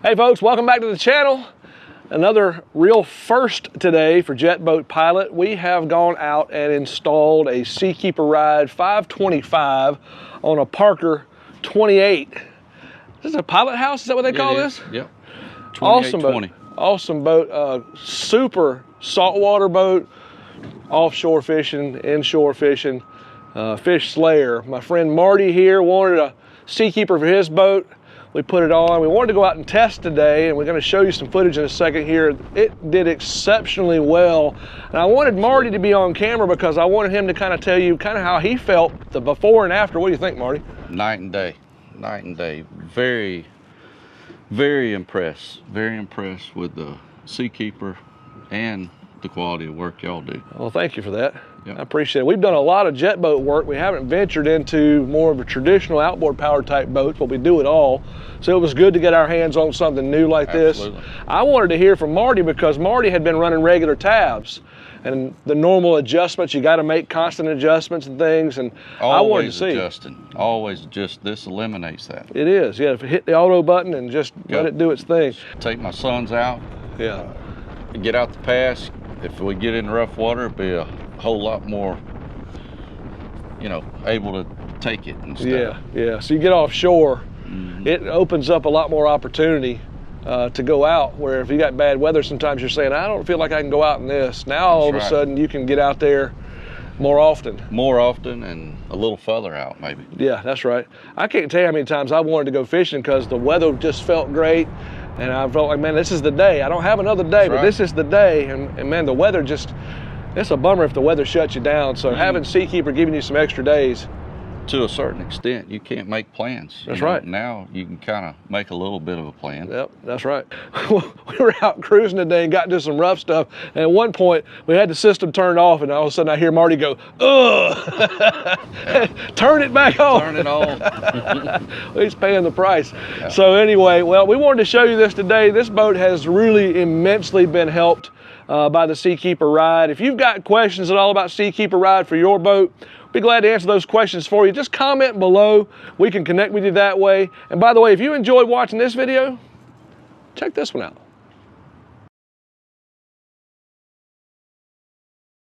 Hey folks, welcome back to the channel. Another real first today for JetBoatPilot. We have gone out and installed a Seakeeper Ride 525 on a Parker 28. Is this a pilot house? Is that what they call this? Yep. Awesome boat. Awesome boat. Super saltwater boat. Offshore fishing, inshore fishing, fish slayer. My friend Marty here wanted a Seakeeper for his boat. We put it on. We wanted to go out and test today, and we're going to show you some footage in a second here. It did exceptionally well, and I wanted Marty to be on camera because I wanted him to kind of tell you kind of how he felt the before and after. What do you think, Marty? Night and day, night and day. Very, very impressed. Very impressed with the Seakeeper and the quality of work y'all do. Well, thank you for that. Yep. I appreciate it. We've done a lot of jet boat work. We haven't ventured into more of a traditional outboard power type boats, but we do it all. So it was good to get our hands on something new like Absolutely. this. I wanted to hear from Marty because Marty had been running regular tabs and the normal adjustments. You got to make constant adjustments and things. And I wanted to see. Always adjust. This eliminates that. It is. Yeah. If you hit the auto button and just let it do its thing. Take my sons out. Yeah. Get out the pass. If we get in rough water, it'll be a whole lot more, you know, able to take it and stuff. Yeah, yeah. So you get offshore, it opens up a lot more opportunity to go out, where if you got bad weather, sometimes you're saying, I don't feel like I can go out in this. Now all of a sudden you can get out there more often. More often and a little further out maybe. Yeah, that's right. I can't tell you how many times I wanted to go fishing because the weather just felt great. And I felt like, man, this is the day. I don't have another day, but this is the day. And man, the weather just, it's a bummer if the weather shuts you down. So having Seakeeper giving you some extra days. To a certain extent, you can't make plans. That's right. Now you can kind of make a little bit of a plan. Yep, that's right. We were out cruising today and got into some rough stuff. And at one point, we had the system turned off, and all of a sudden I hear Marty go, ugh, turn it back on. Turn it on. He's paying the price. Yeah. So anyway, well, we wanted to show you this today. This boat has really immensely been helped by the Seakeeper Ride. If you've got questions at all about Seakeeper Ride for your boat, be glad to answer those questions for you. Just comment below. We can connect with you that way. And by the way, if you enjoyed watching this video, check this one out.